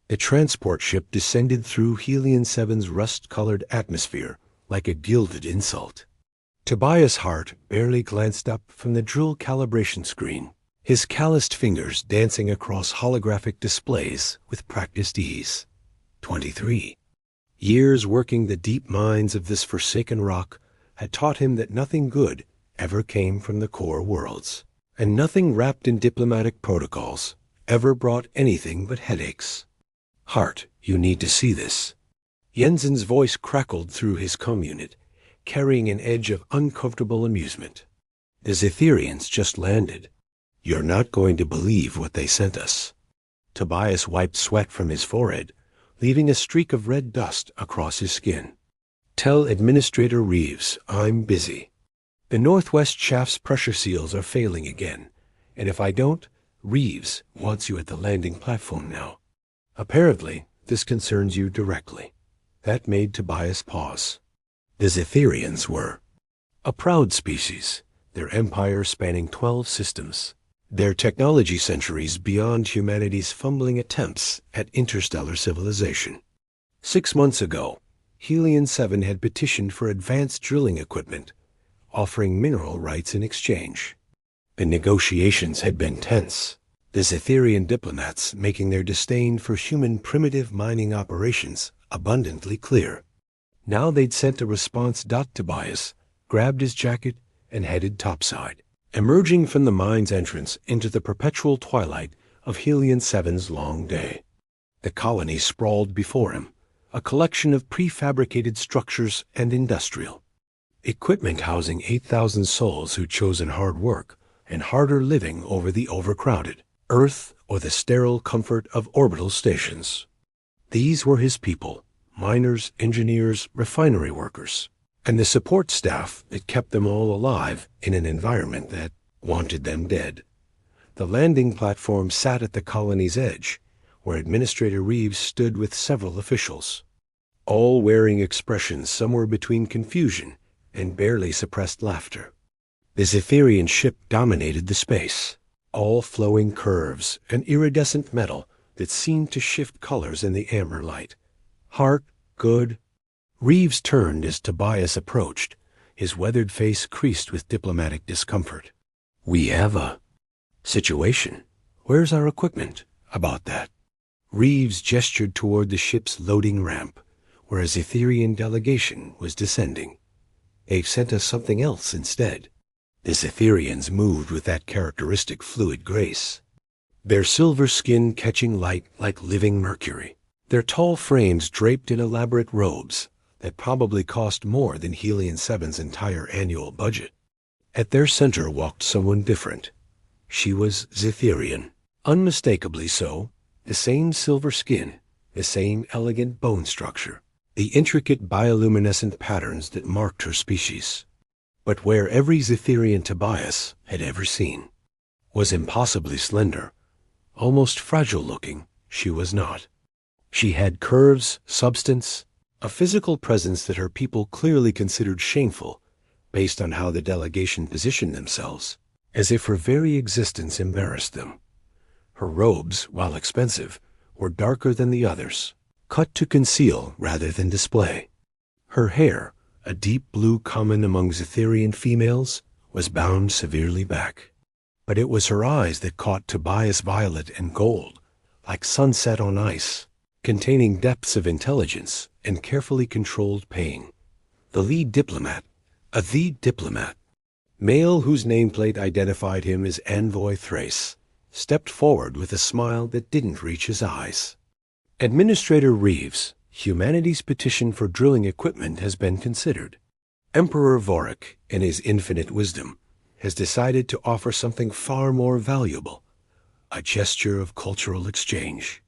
A transport ship descended through Helion 7's rust-colored atmosphere like a gilded insult. Tobias' heart barely glanced up from the drill calibration screen, his calloused fingers dancing across holographic displays with practiced ease. 23. Years working the deep mines of this forsaken rock had taught him that nothing good ever came from the core worlds, and nothing wrapped in diplomatic protocols ever brought anything but headaches. Hart, you need to see this. Jensen's voice crackled through his comm unit, carrying an edge of uncomfortable amusement. The Zetherians just landed. You're not going to believe what they sent us. Tobias wiped sweat from his forehead, leaving a streak of red dust across his skin. Tell Administrator Reeves I'm busy. The Northwest shaft's pressure seals are failing again, and if I don't, Reeves wants you at the landing platform now. Apparently, this concerns you directly. That made Tobias pause. The Zetherians were a proud species, their empire spanning 12 systems, their technology centuries beyond humanity's fumbling attempts at interstellar civilization. 6 months ago, Helion 7 had petitioned for advanced drilling equipment, offering mineral rights in exchange. The negotiations had been tense, the Zetherian diplomats making their disdain for human primitive mining operations abundantly clear. Now they'd sent a response. Tobias grabbed his jacket and headed topside, emerging from the mine's entrance into the perpetual twilight of Helion 7's long day. The colony sprawled before him, a collection of prefabricated structures and industrial equipment housing 8,000 souls who'd chosen hard work and harder living over the overcrowded Earth or the sterile comfort of orbital stations. These were his people, miners, engineers, refinery workers, and the support staff that kept them all alive in an environment that wanted them dead. The landing platform sat at the colony's edge, where Administrator Reeves stood with several officials, all wearing expressions somewhere between confusion and barely suppressed laughter. The Zetherian ship dominated the space, all flowing curves and iridescent metal that seemed to shift colors in the amber light. Hart, good. Reeves turned as Tobias approached, his weathered face creased with diplomatic discomfort. We have a situation. Where's our equipment? About that. Reeves gestured toward the ship's loading ramp, where a Zetherian delegation was descending. They've sent us something else instead. The Zetherians moved with that characteristic fluid grace, their silver skin catching light like living mercury, their tall frames draped in elaborate robes that probably cost more than Helion 7's entire annual budget. At their center walked someone different. She was Zetherian, unmistakably so, the same silver skin, the same elegant bone structure, the intricate bioluminescent patterns that marked her species. But where every Zetherian Tobias had ever seen was impossibly slender, almost fragile-looking, she was not. She had curves, substance, a physical presence that her people clearly considered shameful based on how the delegation positioned themselves, as if her very existence embarrassed them. Her robes, while expensive, were darker than the others, cut to conceal rather than display. Her hair, a deep blue common among Zetherian females, was bound severely back. But it was her eyes that caught Tobias, violet and gold, like sunset on ice, containing depths of intelligence and carefully controlled pain. The lead diplomat, the diplomat, male whose nameplate identified him as Envoy Thrace, stepped forward with a smile that didn't reach his eyes. Administrator Reeves, humanity's petition for drilling equipment has been considered. Emperor Vorik, in his infinite wisdom, has decided to offer something far more valuable, a gesture of cultural exchange.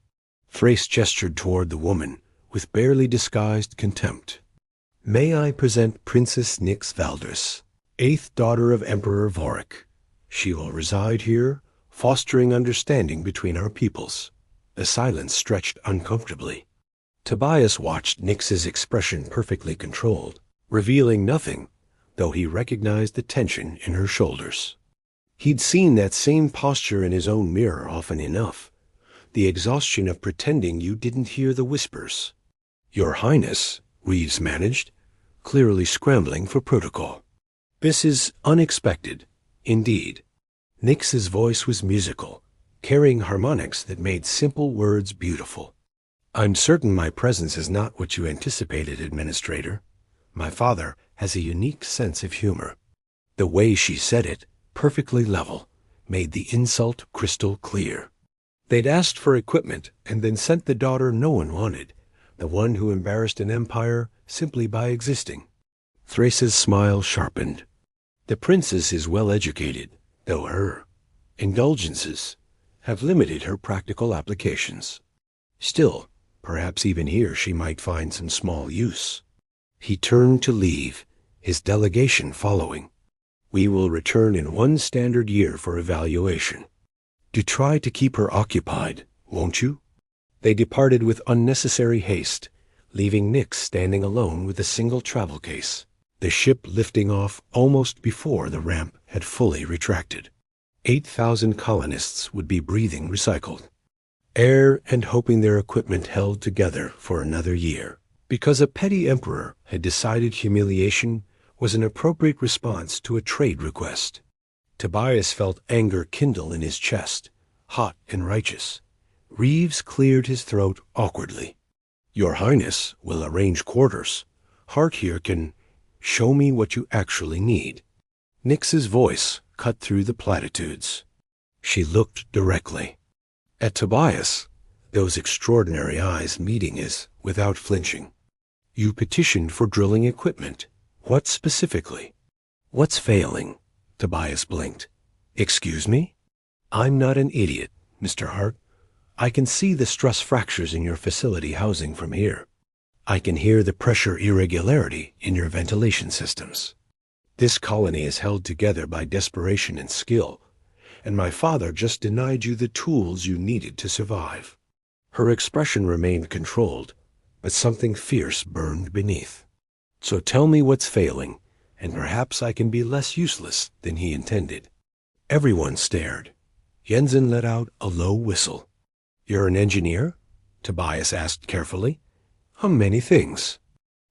Thrace gestured toward the woman with barely disguised contempt. May I present Princess Nyx Valdris, 8th daughter of Emperor Vorik. She will reside here, fostering understanding between our peoples. The silence stretched uncomfortably. Tobias watched Nyx's expression perfectly controlled, revealing nothing, though he recognized the tension in her shoulders. He'd seen that same posture in his own mirror often enough, the exhaustion of pretending you didn't hear the whispers. "Your Highness," Reeves managed, clearly scrambling for protocol. "This is unexpected, indeed." Nix's voice was musical, carrying harmonics that made simple words beautiful. "I'm certain my presence is not what you anticipated, Administrator. My father has a unique sense of humor." The way she said it, perfectly level, made the insult crystal clear. They'd asked for equipment and then sent the daughter no one wanted, the one who embarrassed an empire simply by existing. Thrace's smile sharpened. "The princess is well educated, though her indulgences have limited her practical applications. Still, perhaps even here she might find some small use." He turned to leave, his delegation following. "We will return in 1 standard year for evaluation. Do try to keep her occupied, won't you?" They departed with unnecessary haste, leaving Nix standing alone with a single travel case, the ship lifting off almost before the ramp had fully retracted. 8,000 colonists would be breathing recycled air and hoping their equipment held together for another year, because a petty emperor had decided humiliation was an appropriate response to a trade request. Tobias felt anger kindle in his chest, hot and righteous. Reeves cleared his throat awkwardly. "Your Highness will arrange quarters. Hart here can show me what you actually need." Nix's voice cut through the platitudes. She looked directly at Tobias, those extraordinary eyes meeting his without flinching. "You petitioned for drilling equipment. What specifically?" "What's failing?" Tobias blinked. "Excuse me? I'm not an idiot, Mr. Hart. I can see the stress fractures in your facility housing from here. I can hear the pressure irregularity in your ventilation systems. This colony is held together by desperation and skill, and my father just denied you the tools you needed to survive." Her expression remained controlled, but something fierce burned beneath. "So tell me what's failing, and perhaps I can be less useless than he intended." Everyone stared. Jensen let out a low whistle. "You're an engineer?" Tobias asked carefully. Many things."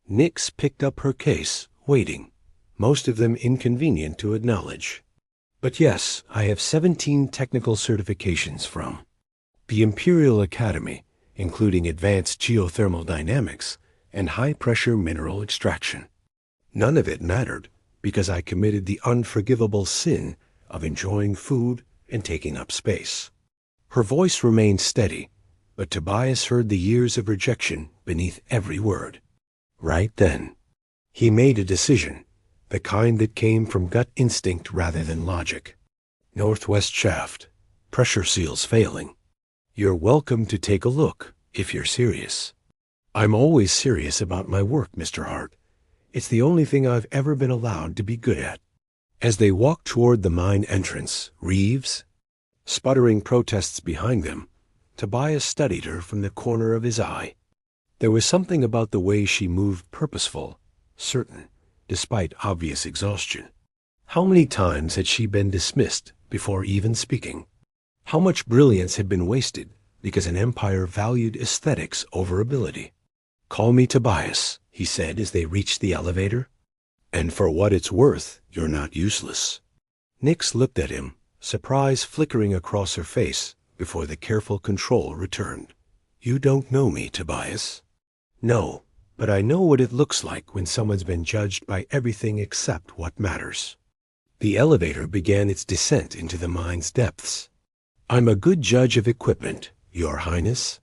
Nix picked up her case, waiting, most of them inconvenient to acknowledge. "But yes, I have 17 technical certifications from the Imperial Academy, including advanced geothermal dynamics and high-pressure mineral extraction. None of it mattered because I committed the unforgivable sin of enjoying food and taking up space." Her voice remained steady, but Tobias heard the years of rejection beneath every word. Right then, he made a decision, the kind that came from gut instinct rather than logic. "Northwest shaft, pressure seals failing. You're welcome to take a look if you're serious." "I'm always serious about my work, Mr. Hart. It's the only thing I've ever been allowed to be good at." As they walked toward the mine entrance, Reeves, sputtering protests behind them, Tobias studied her from the corner of his eye. There was something about the way she moved purposeful, certain, despite obvious exhaustion. How many times had she been dismissed before even speaking? How much brilliance had been wasted because an empire valued aesthetics over ability? "Call me Tobias," he said as they reached the elevator. "And for what it's worth, you're not useless." Nix looked at him, surprise flickering across her face before the careful control returned. "You don't know me, Tobias." "No, but I know what it looks like when someone's been judged by everything except what matters." The elevator began its descent into the mine's depths. "I'm a good judge of equipment, Your Highness.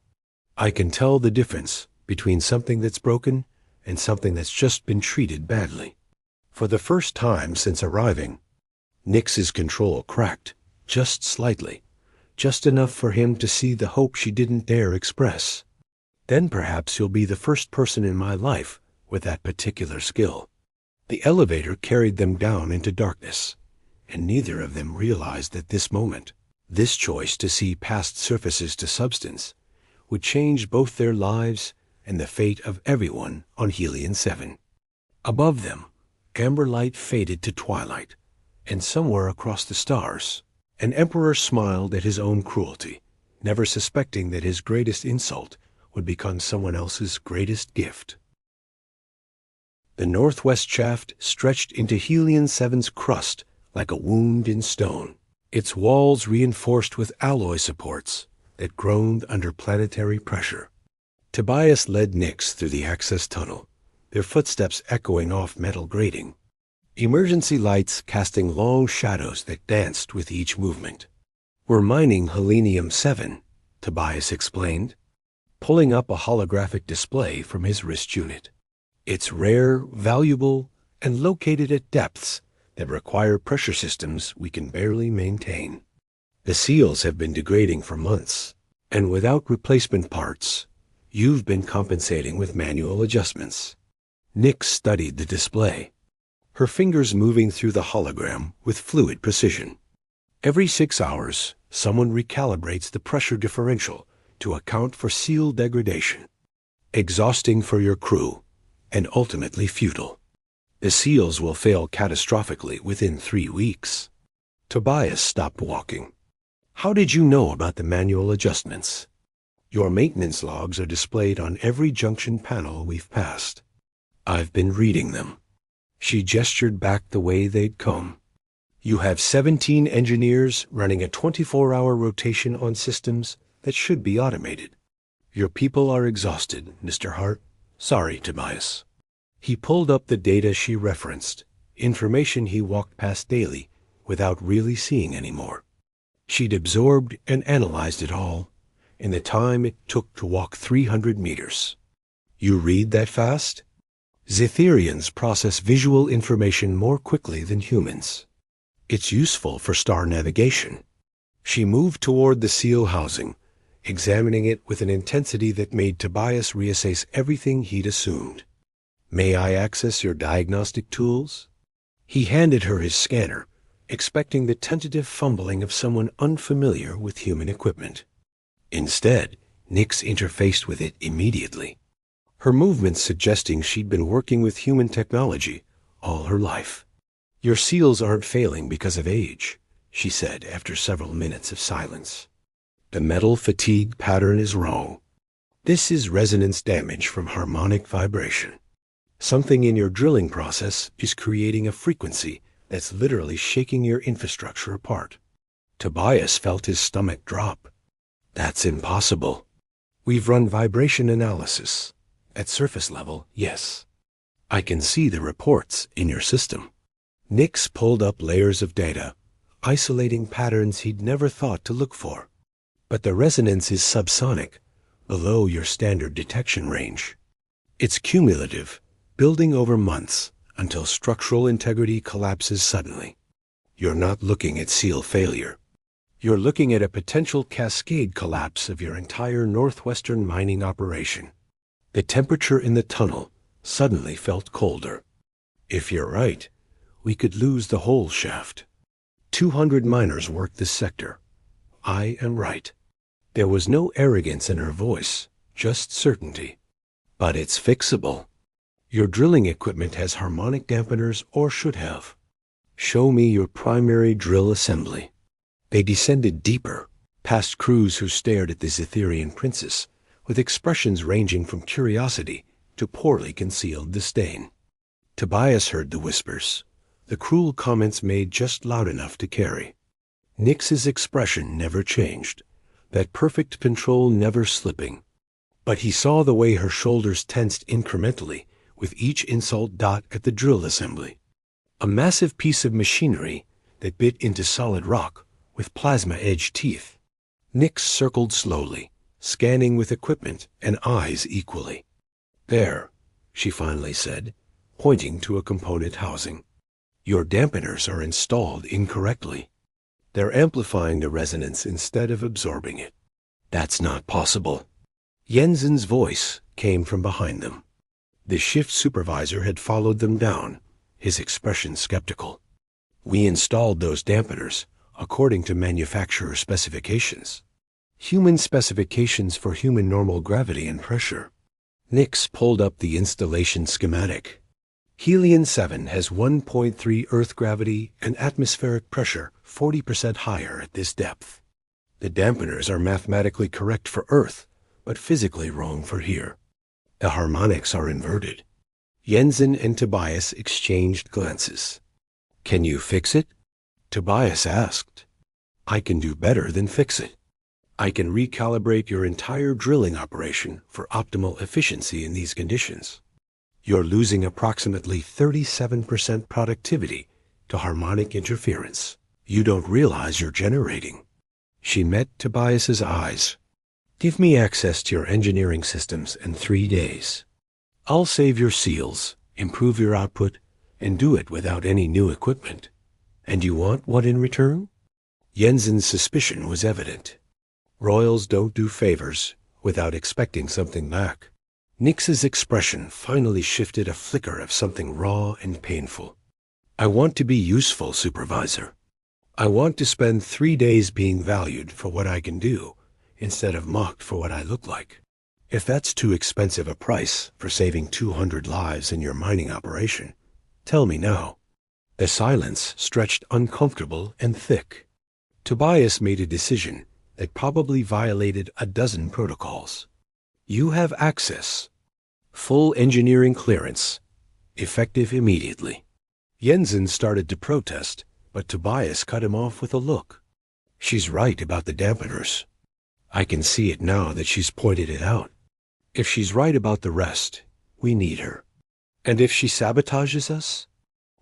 I can tell the difference between something that's broken and something that's just been treated badly." For the first time since arriving, Nix's control cracked, just slightly, just enough for him to see the hope she didn't dare express. "Then perhaps you'll be the first person in my life with that particular skill." The elevator carried them down into darkness, and neither of them realized at this moment, this choice to see past surfaces to substance would change both their lives and the fate of everyone on Helion 7. Above them, amber light faded to twilight, and somewhere across the stars, an emperor smiled at his own cruelty, never suspecting that his greatest insult would become someone else's greatest gift. The northwest shaft stretched into Helion 7's crust like a wound in stone, its walls reinforced with alloy supports that groaned under planetary pressure. Tobias led Nix through the access tunnel, their footsteps echoing off metal grating, emergency lights casting long shadows that danced with each movement. "We're mining Helenium 7, Tobias explained, pulling up a holographic display from his wrist unit. "It's rare, valuable, and located at depths that require pressure systems we can barely maintain. The seals have been degrading for months, and without replacement parts, you've been compensating with manual adjustments." Nix studied the display, her fingers moving through the hologram with fluid precision. Every 6 hours, someone recalibrates the pressure differential to account for seal degradation. Exhausting for your crew, and ultimately futile. The seals will fail catastrophically within 3 weeks. Tobias stopped walking. "How did you know about the manual adjustments?" "Your maintenance logs are displayed on every junction panel we've passed." "I've been reading them." She gestured back the way they'd come. "You have 17 engineers running a 24-hour rotation on systems that should be automated. Your people are exhausted, Mr. Hart. Sorry, Tobias." He pulled up the data she referenced, information he walked past daily without really seeing anymore. She'd absorbed and analyzed it all in the time it took to walk 300 meters. "You read that fast?" "Zetherians process visual information more quickly than humans. It's useful for star navigation." She moved toward the seal housing, examining it with an intensity that made Tobias reassess everything he'd assumed. "May I access your diagnostic tools?" He handed her his scanner, expecting the tentative fumbling of someone unfamiliar with human equipment. Instead, Nix interfaced with it immediately, her movements suggesting she'd been working with human technology all her life. "Your seals aren't failing because of age," she said after several minutes of silence. "The metal fatigue pattern is wrong. This is resonance damage from harmonic vibration. Something in your drilling process is creating a frequency that's literally shaking your infrastructure apart." Tobias felt his stomach drop. "That's impossible." "We've run vibration analysis. At surface level, yes. I can see the reports in your system." Nix pulled up layers of data, isolating patterns he'd never thought to look for. "But the resonance is subsonic, below your standard detection range. It's cumulative, building over months until structural integrity collapses suddenly. You're not looking at seal failure. You're looking at a potential cascade collapse of your entire northwestern mining operation." The temperature in the tunnel suddenly felt colder. "If you're right, we could lose the whole shaft. 200 miners work this sector. I am right." There was no arrogance in her voice, just certainty. "But it's fixable. Your drilling equipment has harmonic dampeners, or should have. Show me your primary drill assembly." They descended deeper, past crews who stared at the Zetherian princess, with expressions ranging from curiosity to poorly concealed disdain. Tobias heard the whispers, the cruel comments made just loud enough to carry. Nix's expression never changed, that perfect control never slipping. But he saw the way her shoulders tensed incrementally with each insult dot at the drill assembly. A massive piece of machinery that bit into solid rock with plasma-edged teeth. Nix circled slowly, scanning with equipment and eyes equally. "There," she finally said, pointing to a component housing. "Your dampeners are installed incorrectly. They're amplifying the resonance instead of absorbing it." "That's not possible." Jensen's voice came from behind them. The shift supervisor had followed them down, his expression skeptical. "We installed those dampeners according to manufacturer specifications. Human specifications for human normal gravity and pressure." Nix pulled up the installation schematic. "Helion 7 has 1.3 Earth gravity and atmospheric pressure 40% higher at this depth. The dampeners are mathematically correct for Earth, but physically wrong for here. The harmonics are inverted. Jensen and Tobias exchanged glances. Can you fix it? Tobias asked. I can do better than fix it. I can recalibrate your entire drilling operation for optimal efficiency in these conditions. You're losing approximately 37% productivity to harmonic interference. You don't realize you're generating. She met Tobias's eyes. Give me access to your engineering systems in 3 days. I'll save your seals, improve your output, and do it without any new equipment. And you want what in return? Jensen's suspicion was evident. Royals don't do favors without expecting something back. Nix's expression finally shifted a flicker of something raw and painful. I want to be useful, Supervisor. I want to spend 3 days being valued for what I can do, instead of mocked for what I look like. If that's too expensive a price for saving 200 lives in your mining operation, tell me now. The silence stretched uncomfortable and thick. Tobias made a decision that probably violated a dozen protocols. You have access. Full engineering clearance. Effective immediately. Jensen started to protest, but Tobias cut him off with a look. She's right about the dampeners. I can see it now that she's pointed it out. If she's right about the rest, we need her. And if she sabotages us,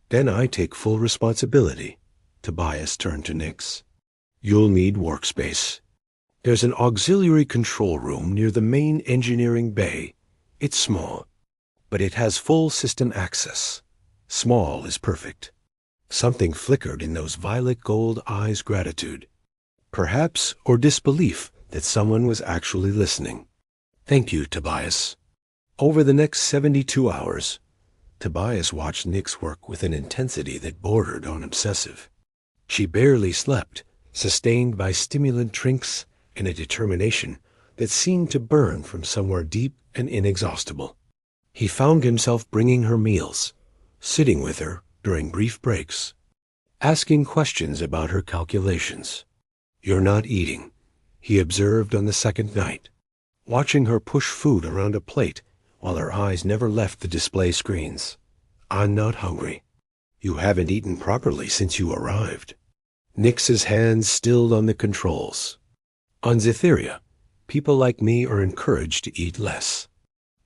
then I take full responsibility. Tobias turned to Nix. You'll need workspace. There's an auxiliary control room near the main engineering bay. It's small, but it has full system access. Small is perfect. Something flickered in those violet gold eyes' gratitude. Perhaps, or disbelief, that someone was actually listening. Thank you, Tobias. Over the next 72 hours, Tobias watched Nix work with an intensity that bordered on obsessive. She barely slept, sustained by stimulant drinks and a determination that seemed to burn from somewhere deep and inexhaustible. He found himself bringing her meals, sitting with her during brief breaks, asking questions about her calculations. You're not eating, he observed on the second night, watching her push food around a plate while her eyes never left the display screens. I'm not hungry. You haven't eaten properly since you arrived. Nix's hands stilled on the controls. On Zetheria, people like me are encouraged to eat less,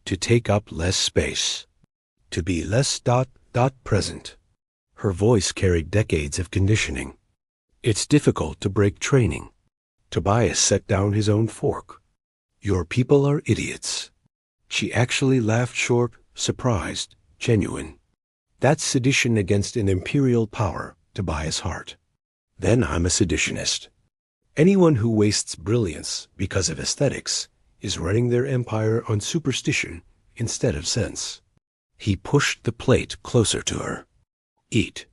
to take up less space, to be less present. Her voice carried decades of conditioning. It's difficult to break training. Tobias set down his own fork. Your people are idiots. She actually laughed short, surprised, genuine. That's sedition against an imperial power, Tobias Hart. Then I'm a seditionist. Anyone who wastes brilliance because of aesthetics is running their empire on superstition instead of sense. He pushed the plate closer to her. Eat.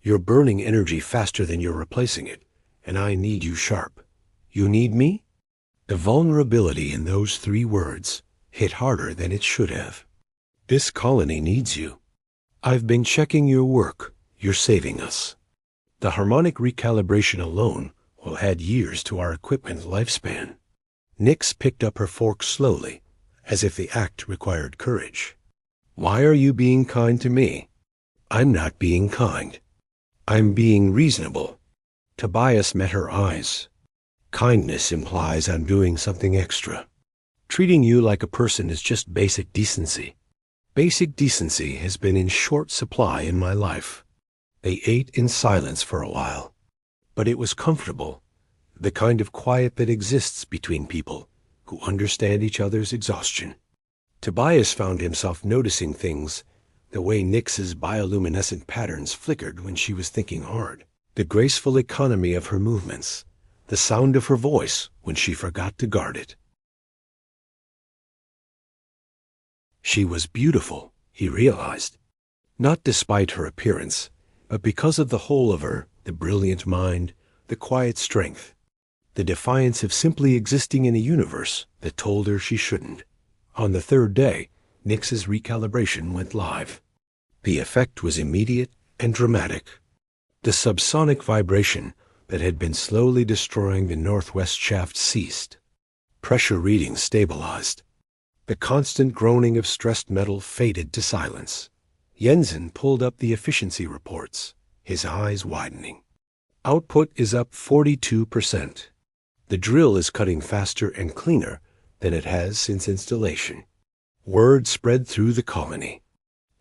You're burning energy faster than you're replacing it, and I need you sharp. You need me? The vulnerability in those 3 words hit harder than it should have. This colony needs you. I've been checking your work. You're saving us. The harmonic recalibration alone will add years to our equipment lifespan. Nix picked up her fork slowly, as if the act required courage. Why are you being kind to me? I'm not being kind. I'm being reasonable. Tobias met her eyes. Kindness implies I'm doing something extra. Treating you like a person is just basic decency. Basic decency has been in short supply in my life. They ate in silence for a while, but it was comfortable, the kind of quiet that exists between people who understand each other's exhaustion. Tobias found himself noticing things, the way Nix's bioluminescent patterns flickered when she was thinking hard, the graceful economy of her movements, the sound of her voice when she forgot to guard it. She was beautiful, he realized, not despite her appearance, but because of the whole of her, the brilliant mind, the quiet strength, the defiance of simply existing in a universe that told her she shouldn't. On the 3rd day, Nix's recalibration went live. The effect was immediate and dramatic. The subsonic vibration that had been slowly destroying the northwest shaft ceased. Pressure readings stabilized. The constant groaning of stressed metal faded to silence. Jensen pulled up the efficiency reports, his eyes widening. Output is up 42%. The drill is cutting faster and cleaner than it has since installation. Word spread through the colony.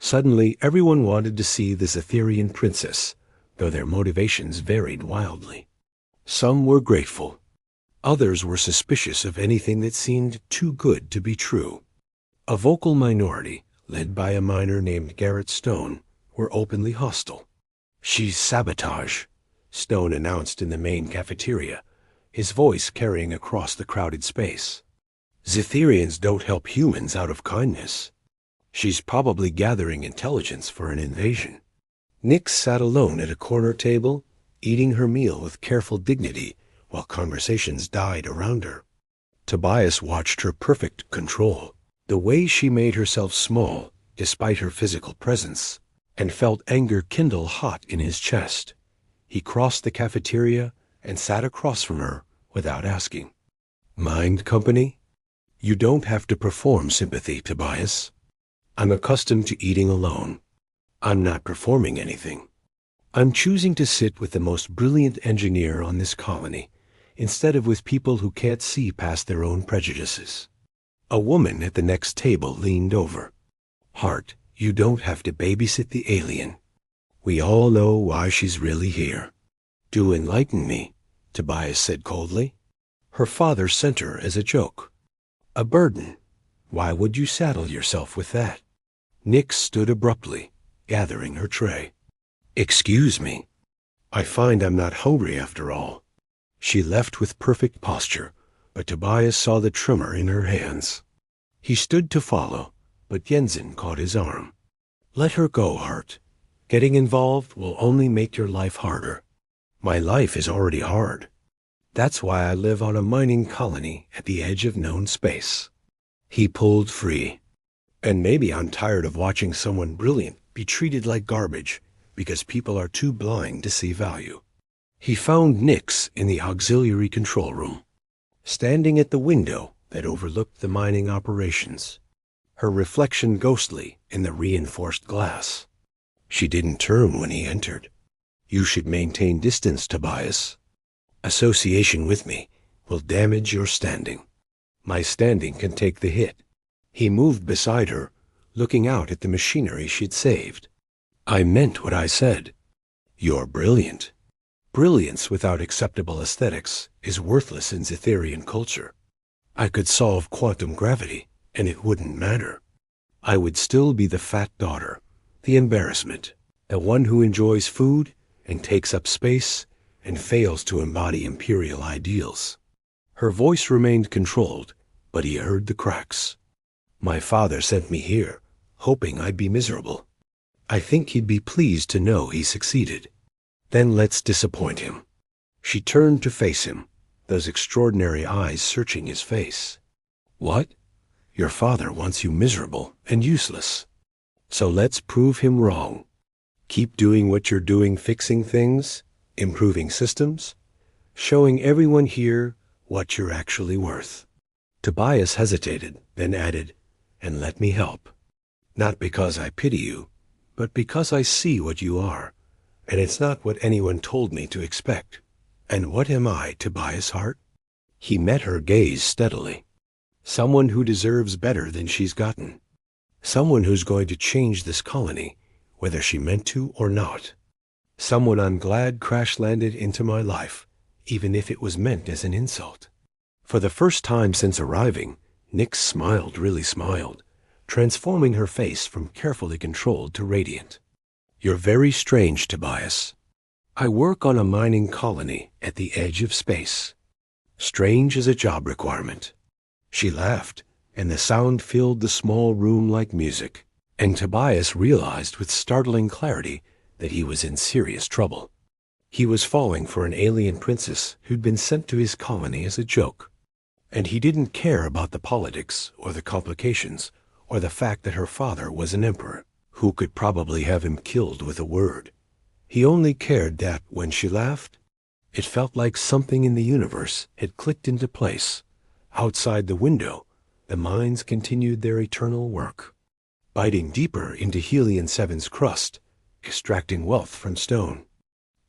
Suddenly, everyone wanted to see the Zetherian princess, though their motivations varied wildly. Some were grateful. Others were suspicious of anything that seemed too good to be true. A vocal minority, led by a miner named Garrett Stone, were openly hostile. "She's sabotage," Stone announced in the main cafeteria, his voice carrying across the crowded space. "Zetherians don't help humans out of kindness. She's probably gathering intelligence for an invasion." Nix sat alone at a corner table, eating her meal with careful dignity while conversations died around her. Tobias watched her perfect control, the way she made herself small despite her physical presence, and felt anger kindle hot in his chest. He crossed the cafeteria and sat across from her without asking. "Mind company? You don't have to perform sympathy, Tobias. I'm accustomed to eating alone. I'm not performing anything. I'm choosing to sit with the most brilliant engineer on this colony, instead of with people who can't see past their own prejudices." A woman at the next table leaned over. "Hart, you don't have to babysit the alien. We all know why she's really here." "Do enlighten me," Tobias said coldly. Her father sent her as a joke. "A burden. Why would you saddle yourself with that?" Nix stood abruptly, gathering her tray. "Excuse me. I find I'm not hungry after all." She left with perfect posture, but Tobias saw the tremor in her hands. He stood to follow, but Jensen caught his arm. "Let her go, Hart. Getting involved will only make your life harder. My life is already hard. That's why I live on a mining colony at the edge of known space." He pulled free. "And maybe I'm tired of watching someone brilliant be treated like garbage because people are too blind to see value." He found Nix in the auxiliary control room, standing at the window that overlooked the mining operations, her reflection ghostly in the reinforced glass. She didn't turn when he entered. "You should maintain distance, Tobias. Association with me will damage your standing." "My standing can take the hit." He moved beside her, looking out at the machinery she'd saved. "I meant what I said. You're brilliant. Brilliance without acceptable aesthetics is worthless in Zetherian culture. I could solve quantum gravity, and it wouldn't matter. I would still be the fat daughter, the embarrassment, the one who enjoys food and takes up space and fails to embody imperial ideals." Her voice remained controlled, but he heard the cracks. "My father sent me here, hoping I'd be miserable. I think he'd be pleased to know he succeeded. Then let's disappoint him." She turned to face him, those extraordinary eyes searching his face. "What? Your father wants you miserable and useless. So let's prove him wrong. Keep doing what you're doing, fixing things, improving systems, showing everyone here what you're actually worth." Tobias hesitated, then added, "And let me help. Not because I pity you, but because I see what you are, and it's not what anyone told me to expect. And what am I, Tobias Hart?" He met her gaze steadily. "Someone who deserves better than she's gotten. Someone who's going to change this colony, whether she meant to or not. Someone I'm glad crash-landed into my life, even if it was meant as an insult." For the first time since arriving, Nix really smiled, transforming her face from carefully controlled to radiant. "You're very strange, Tobias. I work on a mining colony at the edge of space. Strange is a job requirement." She laughed, and the sound filled the small room like music, and Tobias realized with startling clarity that he was in serious trouble. He was falling for an alien princess who'd been sent to his colony as a joke. And he didn't care about the politics or the complications or the fact that her father was an emperor who could probably have him killed with a word. He only cared that when she laughed, It felt like something in the universe had clicked into place. Outside the window, the mines continued their eternal work, biting deeper into Helion 7's crust, extracting wealth from stone.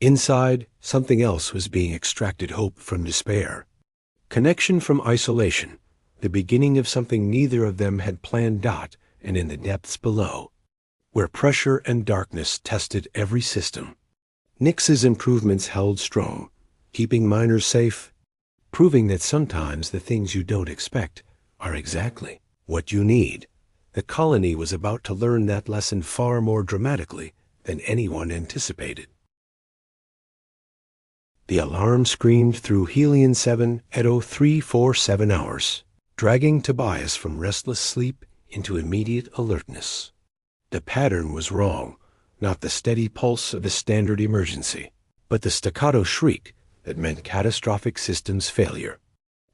Inside, something else was being extracted: hope from despair, connection from isolation, the beginning of something neither of them had planned. And in the depths below, where pressure and darkness tested every system, Nix's improvements held strong, keeping miners safe, proving that sometimes the things you don't expect are exactly what you need. The colony was about to learn that lesson far more dramatically than anyone anticipated. The alarm screamed through Helion 7 at 0347 hours, dragging Tobias from restless sleep into immediate alertness. The pattern was wrong, not the steady pulse of a standard emergency, but the staccato shriek that meant catastrophic systems failure.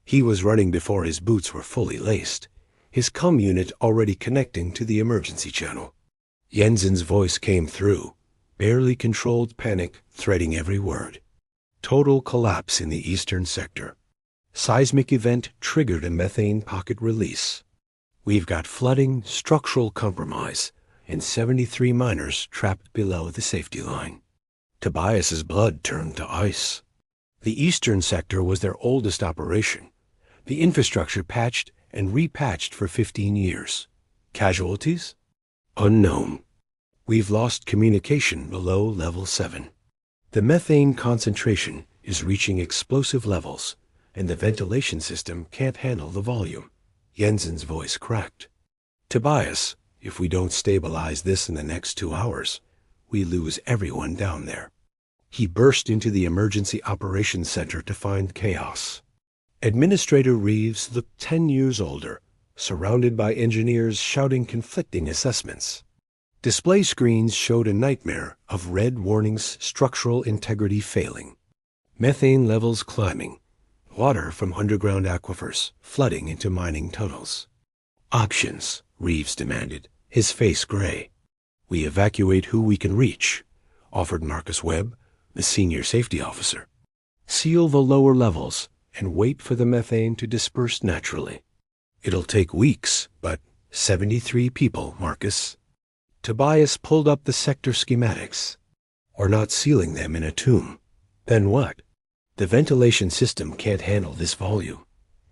He was running before his boots were fully laced, his comm unit already connecting to the emergency channel. Jensen's voice came through, barely controlled panic threading every word. Total collapse in the eastern sector. Seismic event triggered a methane pocket release. We've got flooding, structural compromise, and 73 miners trapped below the safety line. Tobias's blood turned to ice. The eastern sector was their oldest operation, the infrastructure patched and repatched for 15 years. Casualties? Unknown. We've lost communication below level 7. The methane concentration is reaching explosive levels, and the ventilation system can't handle the volume. Jensen's voice cracked. Tobias, if we don't stabilize this in the next 2 hours, we lose everyone down there. He burst into the emergency operations center to find chaos. Administrator Reeves looked 10 years older, surrounded by engineers shouting conflicting assessments. Display screens showed a nightmare of red warnings: structural integrity failing, methane levels climbing, water from underground aquifers flooding into mining tunnels. Options, Reeves demanded, his face gray. We evacuate who we can reach, offered Marcus Webb, the senior safety officer. Seal the lower levels and wait for the methane to disperse naturally. It'll take weeks, but 73 people, Marcus. Tobias pulled up the sector schematics. We're not sealing them in a tomb. Then what? The ventilation system can't handle this volume.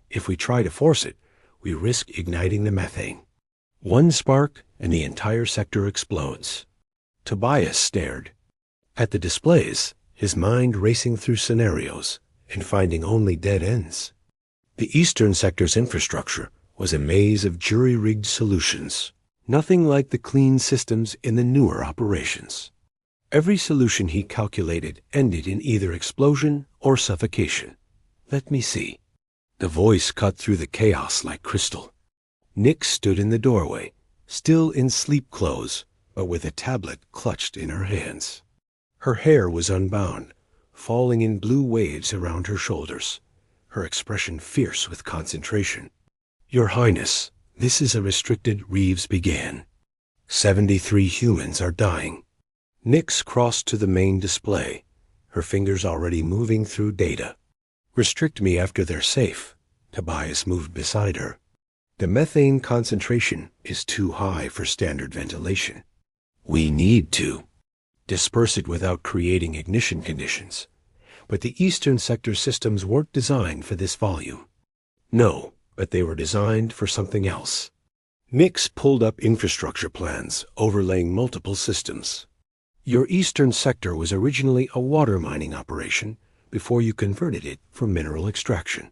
If we try to force it, we risk igniting the methane. One spark and the entire sector explodes. Tobias stared at the displays, his mind racing through scenarios and finding only dead ends. The eastern sector's infrastructure was a maze of jury-rigged solutions, nothing like the clean systems in the newer operations. Every solution he calculated ended in either explosion or suffocation. Let me see. The voice cut through the chaos like crystal. Nix stood in the doorway, still in sleep clothes, but with a tablet clutched in her hands. Her hair was unbound, falling in blue waves around her shoulders, her expression fierce with concentration. Your Highness, this is a restricted. Reeves began. 73 humans are dying. Nix crossed to the main display, her fingers already moving through data. Restrict me after they're safe. Tobias moved beside her. The methane concentration is too high for standard ventilation. We need to disperse it without creating ignition conditions. But the eastern sector systems weren't designed for this volume. No, but they were designed for something else. Nix pulled up infrastructure plans overlaying multiple systems. Your eastern sector was originally a water mining operation before you converted it for mineral extraction.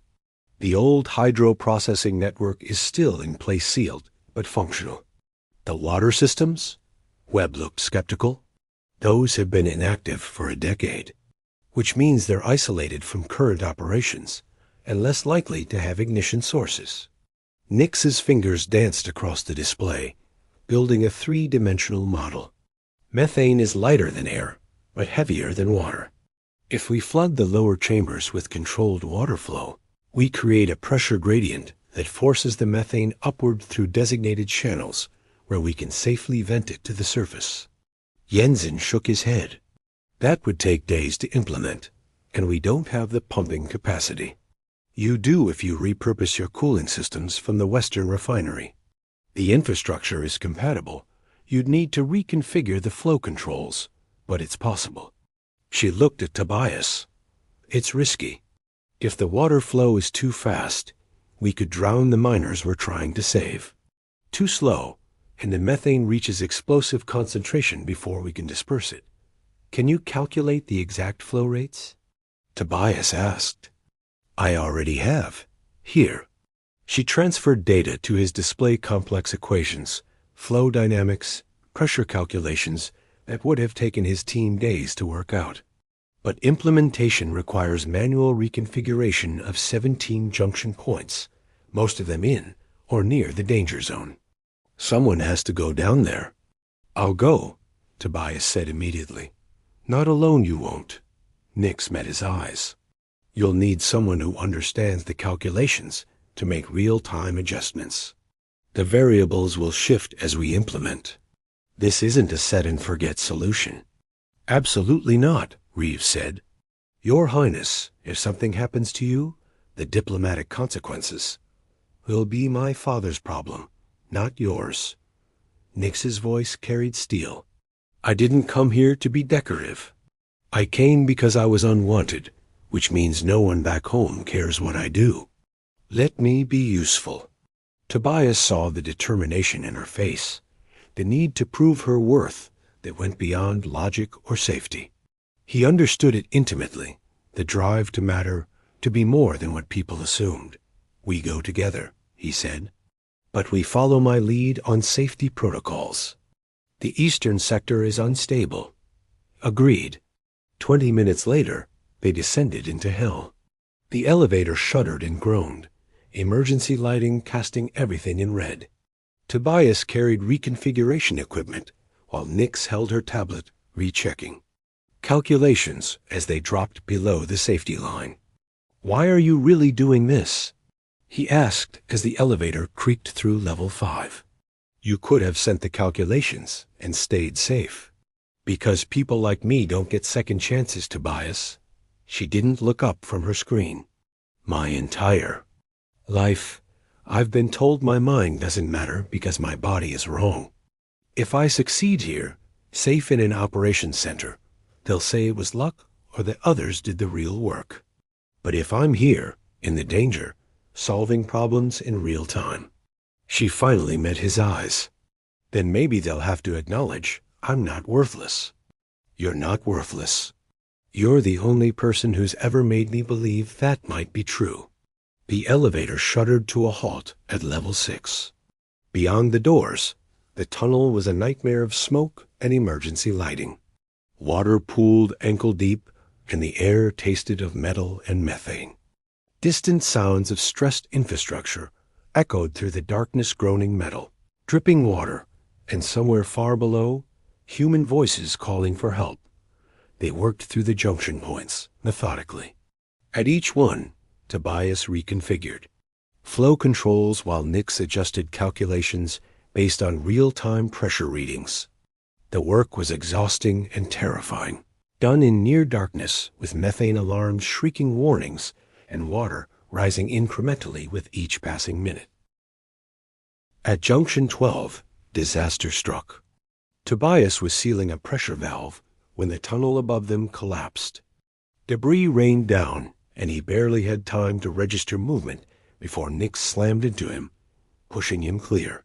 The old hydro processing network is still in place, sealed, but functional. The water systems? Webb looked skeptical. Those have been inactive for a decade, which means they're isolated from current operations and less likely to have ignition sources. Nix's fingers danced across the display, building a 3-dimensional model. Methane is lighter than air, but heavier than water. If we flood the lower chambers with controlled water flow, we create a pressure gradient that forces the methane upward through designated channels where we can safely vent it to the surface. Jensen shook his head. That would take days to implement, and we don't have the pumping capacity. You do if you repurpose your cooling systems from the Western refinery. The infrastructure is compatible. You'd need to reconfigure the flow controls, but it's possible. She looked at Tobias. It's risky. If the water flow is too fast, we could drown the miners we're trying to save. Too slow, and the methane reaches explosive concentration before we can disperse it. Can you calculate the exact flow rates? Tobias asked. I already have. Here. She transferred data to his display complex equations, flow dynamics, pressure calculations that would have taken his team days to work out. But implementation requires manual reconfiguration of 17 junction points, most of them in or near the danger zone. Someone has to go down there. I'll go, Tobias said immediately. Not alone you won't. Nix met his eyes. You'll need someone who understands the calculations to make real-time adjustments. The variables will shift as we implement. This isn't a set-and-forget solution. Absolutely not, Reeves said. Your Highness, if something happens to you, the diplomatic consequences will be my father's problem, not yours. Nix's voice carried steel. I didn't come here to be decorative. I came because I was unwanted, which means no one back home cares what I do. Let me be useful. Tobias saw the determination in her face, the need to prove her worth that went beyond logic or safety. He understood it intimately, the drive to matter, to be more than what people assumed. We go together, he said. But we follow my lead on safety protocols. The eastern sector is unstable. Agreed. 20 minutes later, they descended into hell. The elevator shuddered and groaned, emergency lighting casting everything in red. Tobias carried reconfiguration equipment, while Nix held her tablet, rechecking. Calculations as they dropped below the safety line. Why are you really doing this? He asked as the elevator creaked through level 5. You could have sent the calculations and stayed safe. Because people like me don't get second chances, Tobias. She didn't look up from her screen. My entire life, I've been told my mind doesn't matter because my body is wrong. If I succeed here, safe in an operations center, they'll say it was luck or that others did the real work. But if I'm here, in the danger, solving problems in real time. She finally met his eyes. Then maybe they'll have to acknowledge I'm not worthless. You're not worthless. You're the only person who's ever made me believe that might be true. The elevator shuddered to a halt at level 6. Beyond the doors, the tunnel was a nightmare of smoke and emergency lighting. Water pooled ankle deep, and the air tasted of metal and methane. Distant sounds of stressed infrastructure echoed through the darkness, groaning metal, dripping water, and somewhere far below, human voices calling for help. They worked through the junction points, methodically. At each one, Tobias reconfigured. Flow controls while Nix adjusted calculations based on real-time pressure readings. The work was exhausting and terrifying, done in near darkness with methane alarms shrieking warnings and water rising incrementally with each passing minute. At Junction 12, disaster struck. Tobias was sealing a pressure valve when the tunnel above them collapsed. Debris rained down, and he barely had time to register movement before Nix slammed into him, pushing him clear.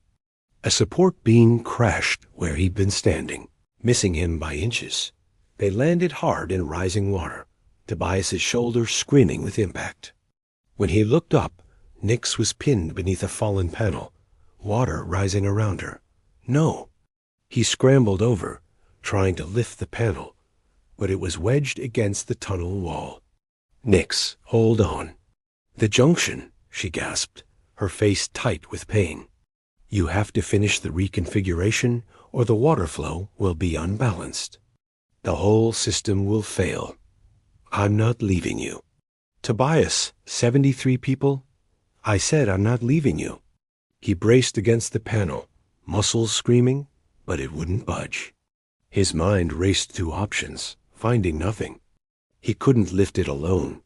A support beam crashed where he'd been standing, missing him by inches. They landed hard in rising water, Tobias's shoulder screaming with impact. When he looked up, Nix was pinned beneath a fallen panel, water rising around her. No! He scrambled over, trying to lift the panel, but it was wedged against the tunnel wall. Nix, hold on. The junction, she gasped, her face tight with pain. You have to finish the reconfiguration or the water flow will be unbalanced. The whole system will fail. I'm not leaving you. Tobias, 73 people? I said I'm not leaving you. He braced against the panel, muscles screaming, but it wouldn't budge. His mind raced through options, finding nothing. He couldn't lift it alone,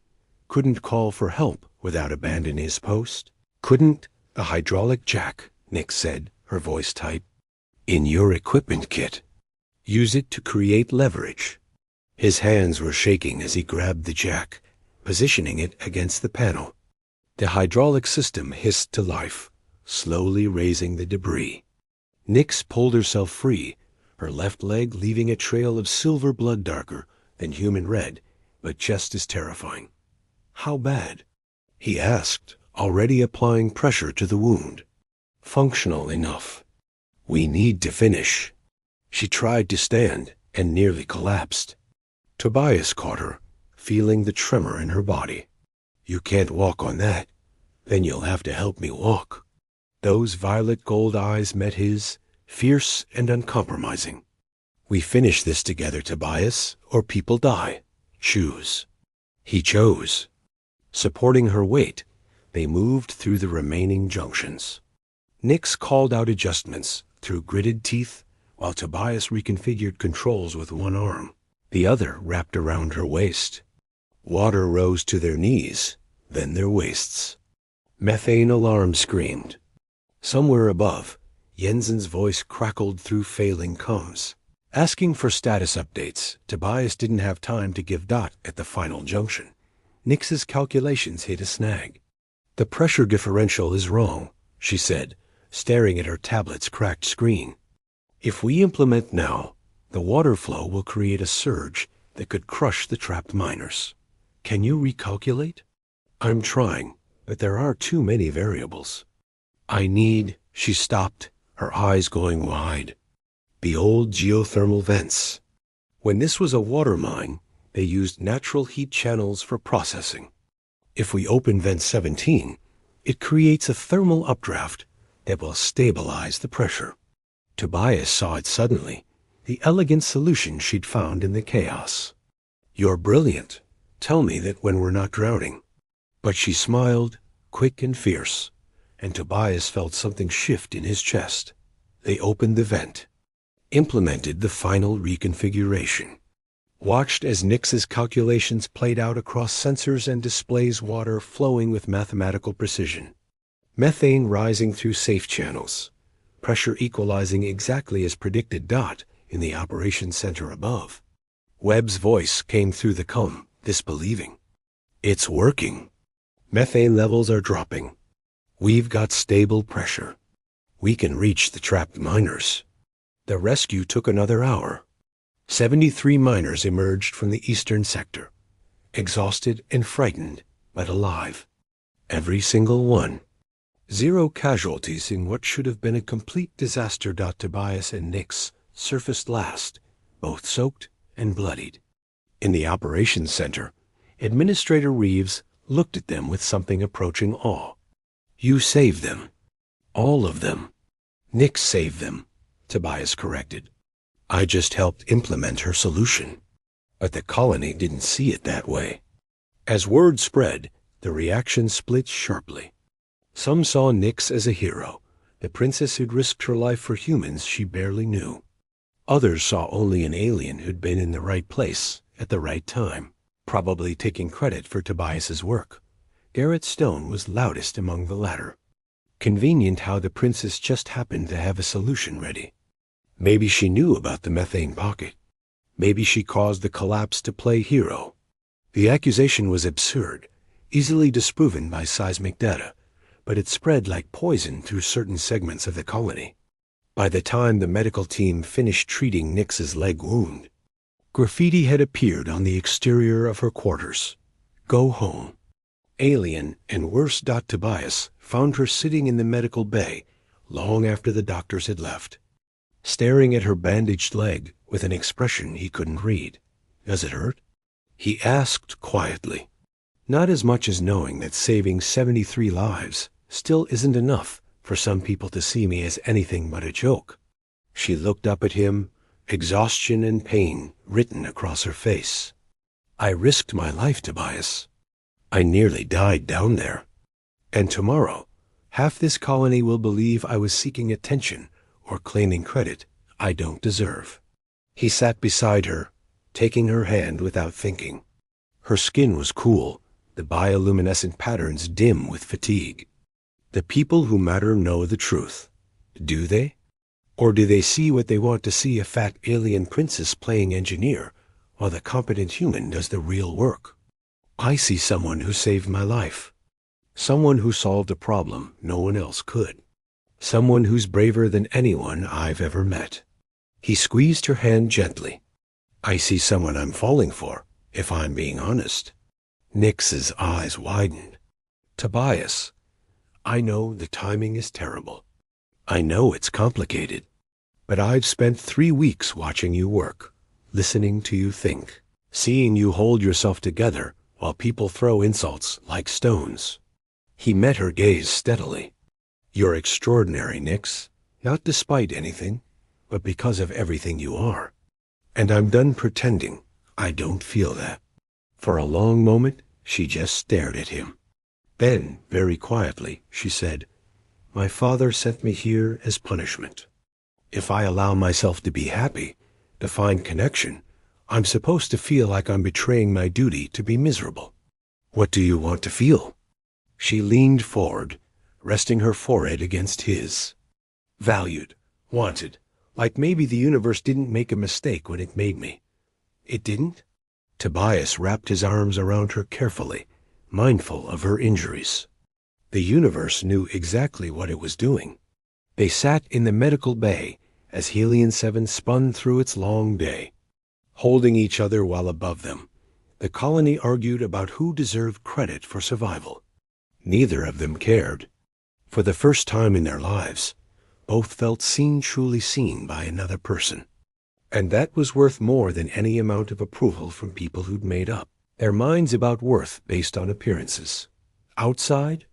couldn't call for help without abandoning his post, couldn't— A hydraulic jack, Nick said, her voice tight. In your equipment kit. Use it to create leverage. His hands were shaking as he grabbed the jack, positioning it against the panel. The hydraulic system hissed to life, slowly raising the debris. Nix pulled herself free, her left leg leaving a trail of silver blood darker than human red, but just as terrifying. How bad? He asked, already applying pressure to the wound. Functional enough. We need to finish. She tried to stand and nearly collapsed. Tobias caught her, feeling the tremor in her body. You can't walk on that. Then you'll have to help me walk. Those violet gold eyes met his, fierce and uncompromising. We finish this together, Tobias, or people die. Choose. He chose. Supporting her weight, they moved through the remaining junctions. Nix called out adjustments through gritted teeth, while Tobias reconfigured controls with one arm, the other wrapped around her waist. Water rose to their knees, then their waists. Methane alarm screamed. Somewhere above, Jensen's voice crackled through failing comms. Asking for status updates, Tobias didn't have time to give Dot at the final junction. Nix's calculations hit a snag. The pressure differential is wrong, she said, staring at her tablet's cracked screen. If we implement now, the water flow will create a surge that could crush the trapped miners. Can you recalculate? I'm trying, but there are too many variables. She stopped, her eyes going wide. The old geothermal vents. When this was a water mine, they used natural heat channels for processing. If we open vent 17, it creates a thermal updraft that will stabilize the pressure. Tobias saw it suddenly, the elegant solution she'd found in the chaos. You're brilliant. Tell me that when we're not drowning. But she smiled, quick and fierce, and Tobias felt something shift in his chest. They opened the vent, implemented the final reconfiguration, watched as Nix's calculations played out across sensors and displays, water flowing with mathematical precision. Methane rising through safe channels, pressure equalizing exactly as predicted. Dot in the operations center above. Webb's voice came through the comm, disbelieving. It's working. Methane levels are dropping. We've got stable pressure. We can reach the trapped miners. The rescue took another hour. 73 miners emerged from the eastern sector, exhausted and frightened, but alive. Every single one. 0 casualties in what should have been a complete disaster. Tobias and Nix surfaced last, both soaked and bloodied. In the operations center, Administrator Reeves looked at them with something approaching awe. You saved them. All of them. Nix saved them, Tobias corrected. I just helped implement her solution. But the colony didn't see it that way. As word spread, the reaction split sharply. Some saw Nix as a hero, the princess who'd risked her life for humans she barely knew. Others saw only an alien who'd been in the right place at the right time, probably taking credit for Tobias's work. Garrett Stone was loudest among the latter. Convenient how the princess just happened to have a solution ready. Maybe she knew about the methane pocket. Maybe she caused the collapse to play hero. The accusation was absurd, easily disproven by seismic data, but it spread like poison through certain segments of the colony. By the time the medical team finished treating Nix's leg wound, graffiti had appeared on the exterior of her quarters. Go home. Alien and worse. Tobias found her sitting in the medical bay long after the doctors had left, staring at her bandaged leg with an expression he couldn't read. Does it hurt? He asked quietly. Not as much as knowing that saving 73 lives still isn't enough for some people to see me as anything but a joke. She looked up at him, exhaustion and pain written across her face. I risked my life, Tobias. I nearly died down there. And tomorrow, half this colony will believe I was seeking attention or claiming credit I don't deserve. He sat beside her, taking her hand without thinking. Her skin was cool, the bioluminescent patterns dim with fatigue. The people who matter know the truth. Do they? Or do they see what they want to see, a fat alien princess playing engineer, while the competent human does the real work? I see someone who saved my life. Someone who solved a problem no one else could. Someone who's braver than anyone I've ever met. He squeezed her hand gently. I see someone I'm falling for, if I'm being honest. Nix's eyes widened. Tobias, I know the timing is terrible. I know it's complicated. But I've spent 3 weeks watching you work, listening to you think, seeing you hold yourself together while people throw insults like stones. He met her gaze steadily. You're extraordinary, Nix, not despite anything, but because of everything you are. And I'm done pretending I don't feel that. For a long moment, she just stared at him. Then, very quietly, she said, My father sent me here as punishment. If I allow myself to be happy, to find connection, I'm supposed to feel like I'm betraying my duty to be miserable. What do you want to feel? She leaned forward, resting her forehead against his. Valued, wanted, like maybe the universe didn't make a mistake when it made me. It didn't? Tobias wrapped his arms around her carefully, mindful of her injuries. The universe knew exactly what it was doing. They sat in the medical bay as Helion 7 spun through its long day. Holding each other while above them, the colony argued about who deserved credit for survival. Neither of them cared. For the first time in their lives, both felt seen, truly seen by another person. And that was worth more than any amount of approval from people who'd made up their minds about worth based on appearances. Outside,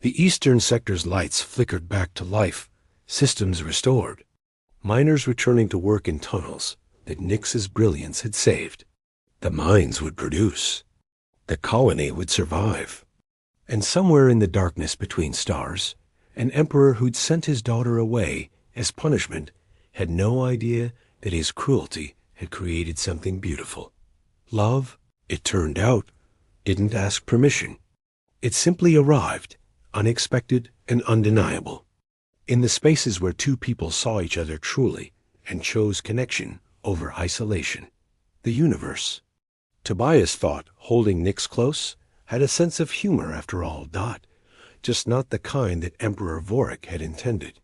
the eastern sector's lights flickered back to life, systems restored. Miners returning to work in tunnels that Nix's brilliance had saved. The mines would produce. The colony would survive. And somewhere in the darkness between stars, an emperor who'd sent his daughter away as punishment had no idea that his cruelty had created something beautiful. Love, it turned out, didn't ask permission. It simply arrived, unexpected and undeniable. In the spaces where two people saw each other truly and chose connection over isolation. The universe. Tobias thought holding Nix close had a sense of humor after all. Just not the kind that Emperor Vorik had intended.